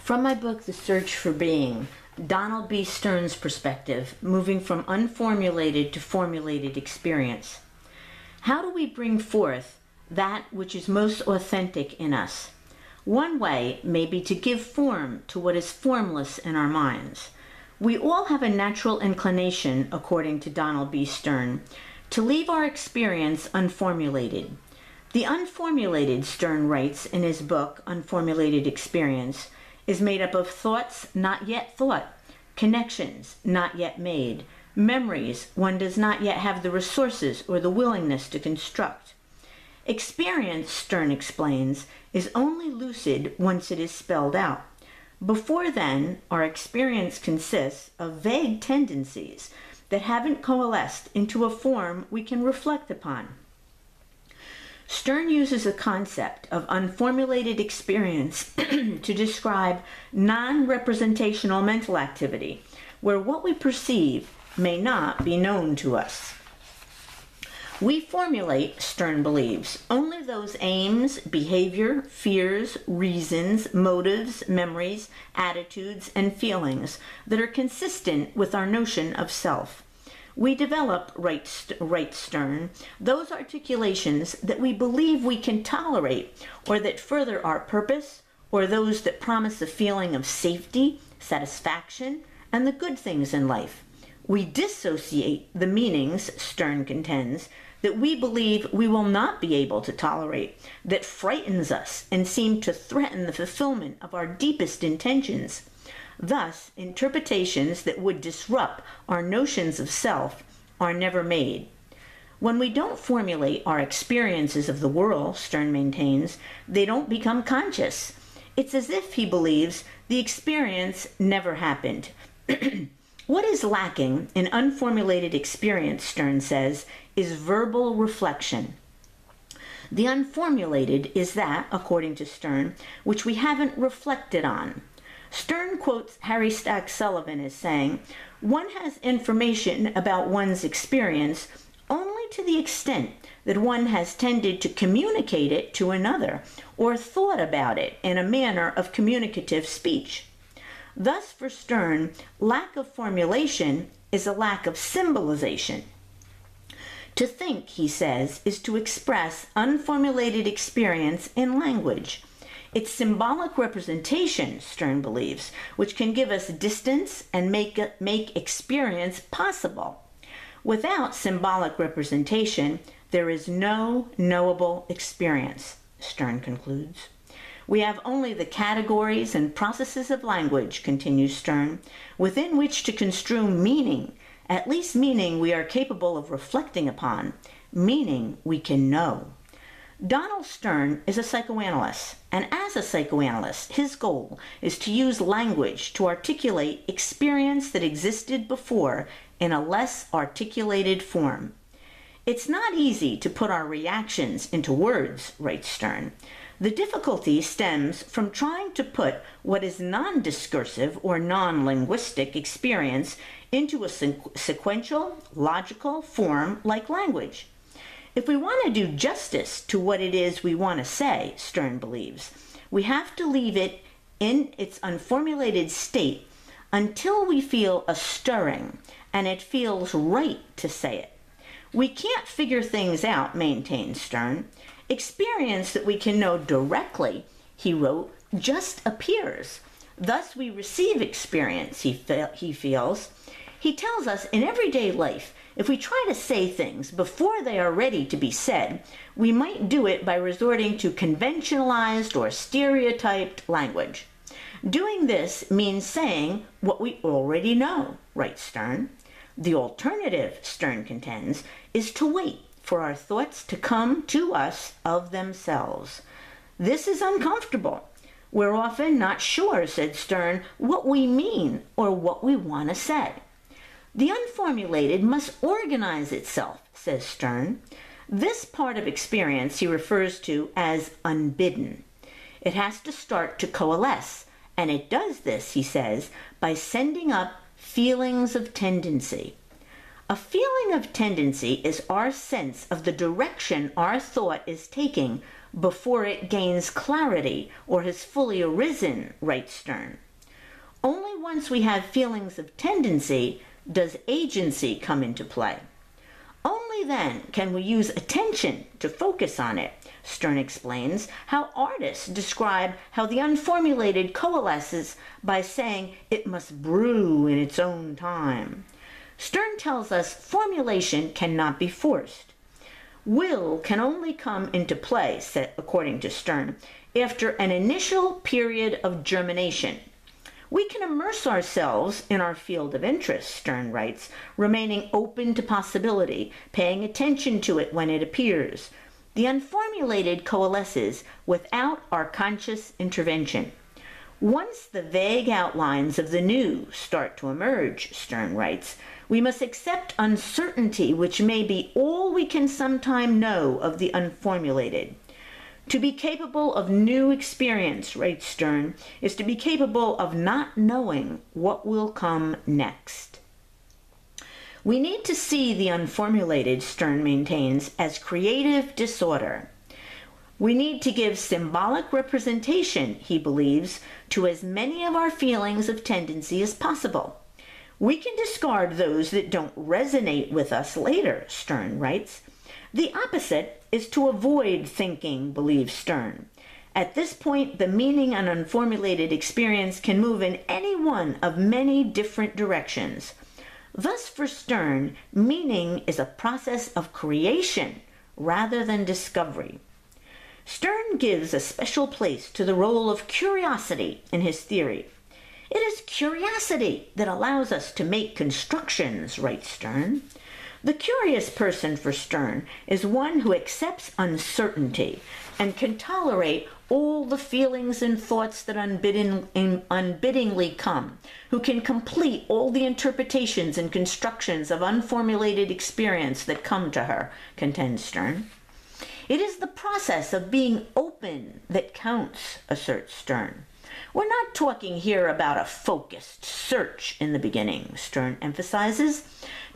From my book, The Search for Being, Donald B. Stern's perspective, moving from unformulated to formulated experience. How do we bring forth that which is most authentic in us? One way may be to give form to what is formless in our minds. We all have a natural inclination, according to Donald B. Stern, to leave our experience unformulated. The unformulated, Stern writes in his book, Unformulated Experience, is made up of thoughts not yet thought, connections not yet made, memories one does not yet have the resources or the willingness to construct. Experience, Stern explains, is only lucid once it is spelled out. Before then, our experience consists of vague tendencies that haven't coalesced into a form we can reflect upon. Stern uses the concept of unformulated experience to describe non-representational mental activity, where what we perceive may not be known to us. We formulate, Stern believes, only those aims, behavior, fears, reasons, motives, memories, attitudes, and feelings that are consistent with our notion of self. We develop, writes Stern, those articulations that we believe we can tolerate or that further our purpose, or those that promise a feeling of safety, satisfaction, and the good things in life. We dissociate the meanings, Stern contends, that we believe we will not be able to tolerate, that frightens us and seem to threaten the fulfillment of our deepest intentions. Thus, interpretations that would disrupt our notions of self are never made. When we don't formulate our experiences of the world, Stern maintains, they don't become conscious. It's as if, he believes, the experience never happened. What is lacking in unformulated experience, Stern says, is verbal reflection. The unformulated is that, according to Stern, which we haven't reflected on. Stern quotes Harry Stack Sullivan as saying, "One has information about one's experience only to the extent that one has tended to communicate it to another or thought about it in a manner of communicative speech." Thus, for Stern, lack of formulation is a lack of symbolization. To think, he says, is to express unformulated experience in language. It's symbolic representation, Stern believes, which can give us distance and make experience possible. Without symbolic representation, there is no knowable experience, Stern concludes. We have only the categories and processes of language, continues Stern, within which to construe meaning, at least meaning we are capable of reflecting upon, meaning we can know. Donald Stern is a psychoanalyst, and as a psychoanalyst, his goal is to use language to articulate experience that existed before in a less articulated form. It's not easy to put our reactions into words, writes Stern. The difficulty stems from trying to put what is non-discursive or non-linguistic experience into a sequential, logical form like language. If we want to do justice to what it is we want to say, Stern believes, we have to leave it in its unformulated state until we feel a stirring and it feels right to say it. We can't figure things out, maintains Stern. Experience that we can know directly, he wrote, just appears. Thus we receive experience, he feels. He tells us in everyday life, if we try to say things before they are ready to be said, we might do it by resorting to conventionalized or stereotyped language. Doing this means saying what we already know, writes Stern. The alternative, Stern contends, is to wait for our thoughts to come to us of themselves. This is uncomfortable. We're often not sure, said Stern, what we mean or what we want to say. The unformulated must organize itself, says Stern. This part of experience he refers to as unbidden. It has to start to coalesce, and it does this, he says, by sending up feelings of tendency. A feeling of tendency is our sense of the direction our thought is taking before it gains clarity or has fully arisen, writes Stern. Only once we have feelings of tendency does agency come into play. Only then can we use attention to focus on it. Stern explains how artists describe how the unformulated coalesces by saying it must brew in its own time. Stern tells us formulation cannot be forced. Will can only come into play, according to Stern, after an initial period of germination. We can immerse ourselves in our field of interest, Stern writes, remaining open to possibility, paying attention to it when it appears. The unformulated coalesces without our conscious intervention. Once the vague outlines of the new start to emerge, Stern writes, we must accept uncertainty, which may be all we can sometime know of the unformulated. To be capable of new experience, writes Stern, is to be capable of not knowing what will come next. We need to see the unformulated, Stern maintains, as creative disorder. We need to give symbolic representation, he believes, to as many of our feelings of tendency as possible. We can discard those that don't resonate with us later, Stern writes. The opposite is to avoid thinking, believes Stern. At this point, the meaning and unformulated experience can move in any one of many different directions. Thus, for Stern, meaning is a process of creation rather than discovery. Stern gives a special place to the role of curiosity in his theory. It is curiosity that allows us to make constructions, writes Stern. The curious person for Stern is one who accepts uncertainty and can tolerate all the feelings and thoughts that unbiddenly come, who can complete all the interpretations and constructions of unformulated experience that come to her, contends Stern. It is the process of being open that counts, asserts Stern. We're not talking here about a focused search in the beginning, Stern emphasizes.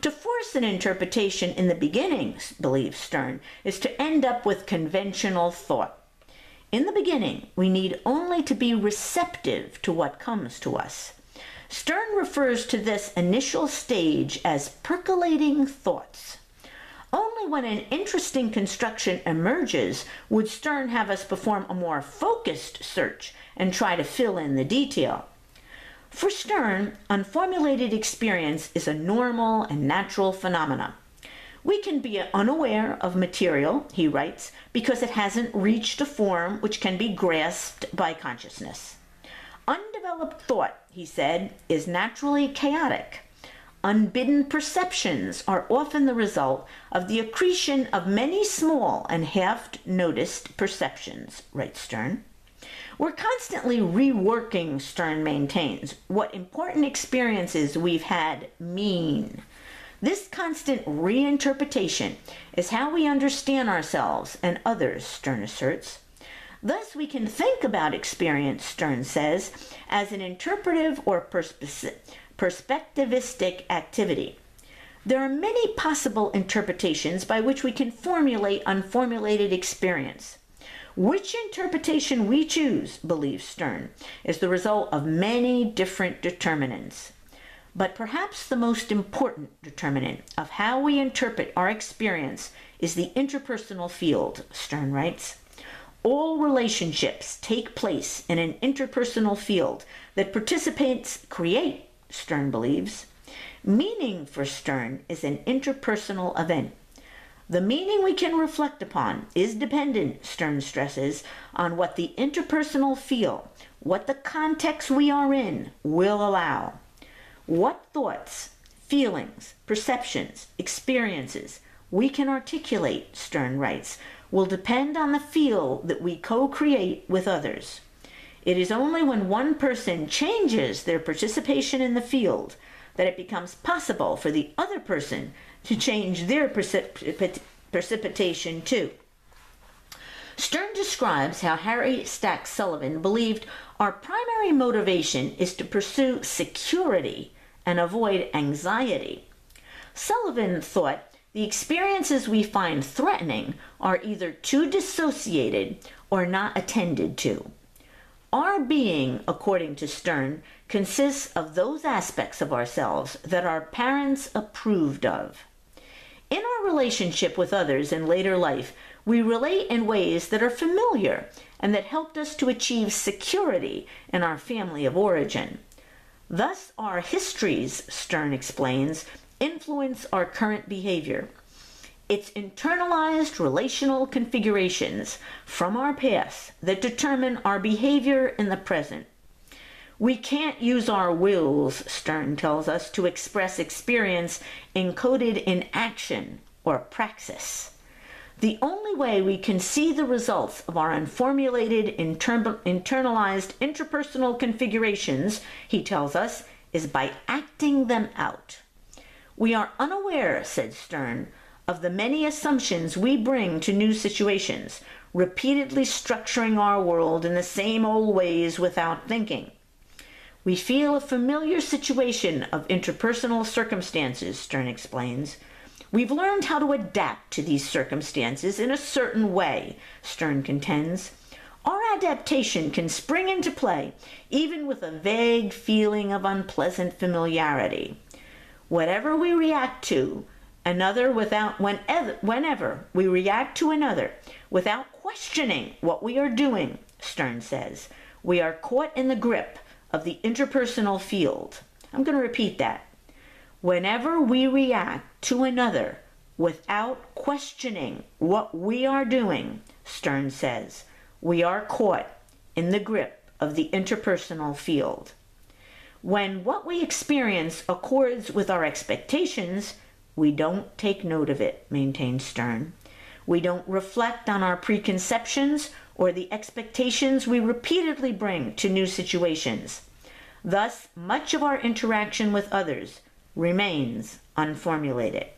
To force an interpretation in the beginnings, believes Stern, is to end up with conventional thought. In the beginning, we need only to be receptive to what comes to us. Stern refers to this initial stage as percolating thoughts. Only when an interesting construction emerges would Stern have us perform a more focused search and try to fill in the detail. For Stern, unformulated experience is a normal and natural phenomenon. We can be unaware of material, he writes, because it hasn't reached a form which can be grasped by consciousness. Undeveloped thought, he said, is naturally chaotic. Unbidden perceptions are often the result of the accretion of many small and half-noticed perceptions, writes Stern. We're constantly reworking, Stern maintains, what important experiences we've had mean. This constant reinterpretation is how we understand ourselves and others, Stern asserts. Thus, we can think about experience, Stern says, as an interpretive or perspectivistic activity. There are many possible interpretations by which we can formulate unformulated experience. Which interpretation we choose, believes Stern, is the result of many different determinants. But perhaps the most important determinant of how we interpret our experience is the interpersonal field, Stern writes. All relationships take place in an interpersonal field that participants create, Stern believes. Meaning for Stern is an interpersonal event. The meaning we can reflect upon is dependent, Stern stresses, on what the interpersonal feel, what the context we are in will allow. What thoughts, feelings, perceptions, experiences we can articulate, Stern writes, will depend on the field that we co-create with others. It is only when one person changes their participation in the field that it becomes possible for the other person to change their precipitation too. Stern describes how Harry Stack Sullivan believed our primary motivation is to pursue security and avoid anxiety. Sullivan thought The experiences we find threatening are either too dissociated or not attended to. Our being, according to Stern, consists of those aspects of ourselves that our parents approved of. In our relationship with others in later life, we relate in ways that are familiar and that helped us to achieve security in our family of origin. Thus, our histories, Stern explains, influence our current behavior. It's internalized relational configurations from our past that determine our behavior in the present. We can't use our wills, Stern tells us, to express experience encoded in action or praxis. The only way we can see the results of our unformulated, internalized interpersonal configurations, he tells us, is by acting them out. We are unaware, said Stern, of the many assumptions we bring to new situations, repeatedly structuring our world in the same old ways without thinking. We feel a familiar situation of interpersonal circumstances, Stern explains. We've learned how to adapt to these circumstances in a certain way, Stern contends. Our adaptation can spring into play even with a vague feeling of unpleasant familiarity. Whenever we react to another whenever we react to another without questioning what we are doing, Stern says, we are caught in the grip of the interpersonal field. I'm going to repeat that. Whenever we react to another without questioning what we are doing, Stern says, we are caught in the grip of the interpersonal field. When what we experience accords with our expectations, we don't take note of it, maintains Stern. We don't reflect on our preconceptions or the expectations we repeatedly bring to new situations. Thus, much of our interaction with others remains unformulated.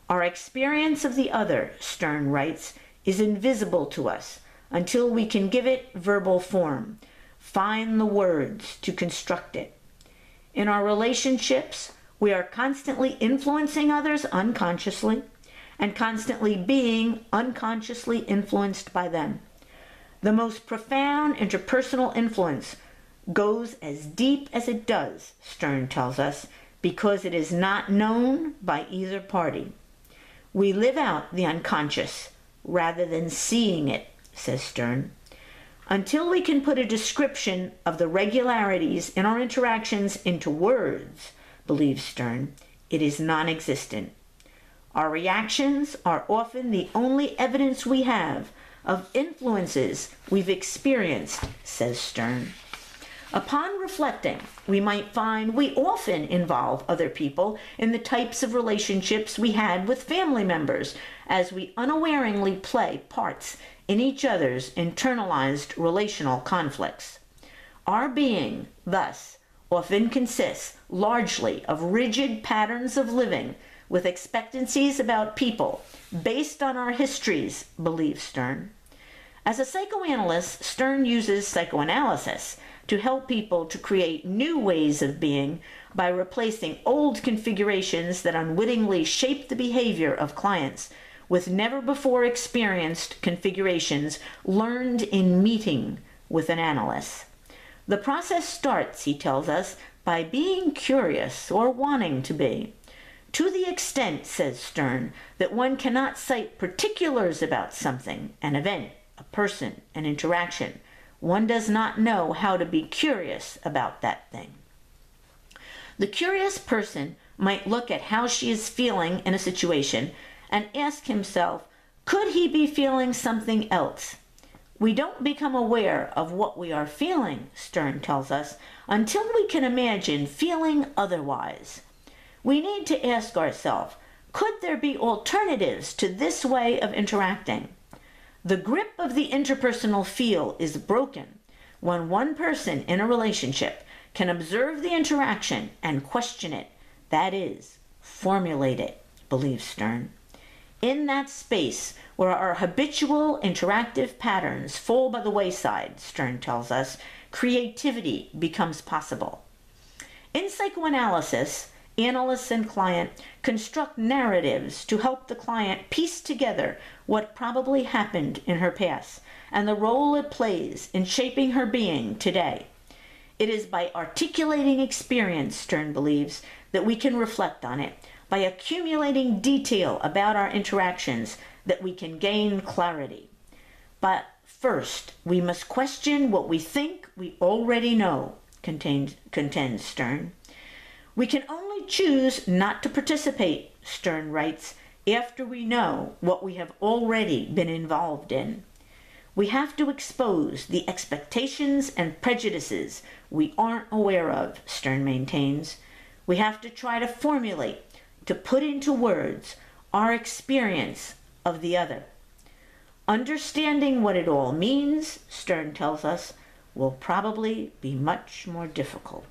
Our experience of the other, Stern writes, is invisible to us until we can give it verbal form, find the words to construct it. In our relationships, we are constantly influencing others unconsciously and constantly being unconsciously influenced by them. The most profound interpersonal influence goes as deep as it does, Stern tells us, because it is not known by either party. We live out the unconscious rather than seeing it, says Stern. Until we can put a description of the regularities in our interactions into words, believes Stern, it is non-existent. Our reactions are often the only evidence we have of influences we've experienced, says Stern. Upon reflecting, we might find we often involve other people in the types of relationships we had with family members, as we unawareingly play parts in each other's internalized relational conflicts. Our being, thus, often consists largely of rigid patterns of living with expectancies about people based on our histories, believes Stern. As a psychoanalyst, Stern uses psychoanalysis to help people to create new ways of being by replacing old configurations that unwittingly shape the behavior of clients with never-before experienced configurations learned in meeting with an analyst. The process starts, he tells us, by being curious or wanting to be. To the extent, says Stern, that one cannot cite particulars about something, an event, a person, an interaction, one does not know how to be curious about that thing. The curious person might look at how she is feeling in a situation and ask himself, could he be feeling something else? We don't become aware of what we are feeling, Stern tells us, until we can imagine feeling otherwise. We need to ask ourselves, could there be alternatives to this way of interacting? The grip of the interpersonal field is broken when one person in a relationship can observe the interaction and question it, that is, formulate it, believes Stern. In that space where our habitual interactive patterns fall by the wayside, Stern tells us, creativity becomes possible. In psychoanalysis, analysts and client construct narratives to help the client piece together what probably happened in her past and the role it plays in shaping her being today. It is by articulating experience, Stern believes, that we can reflect on it. By accumulating detail about our interactions, that we can gain clarity. But first, we must question what we think we already know, contends Stern. We can only choose not to participate, Stern writes, after we know what we have already been involved in. We have to expose the expectations and prejudices we aren't aware of, Stern maintains. We have to try to formulate, to put into words, our experience of the other. Understanding what it all means, Stern tells us, will probably be much more difficult.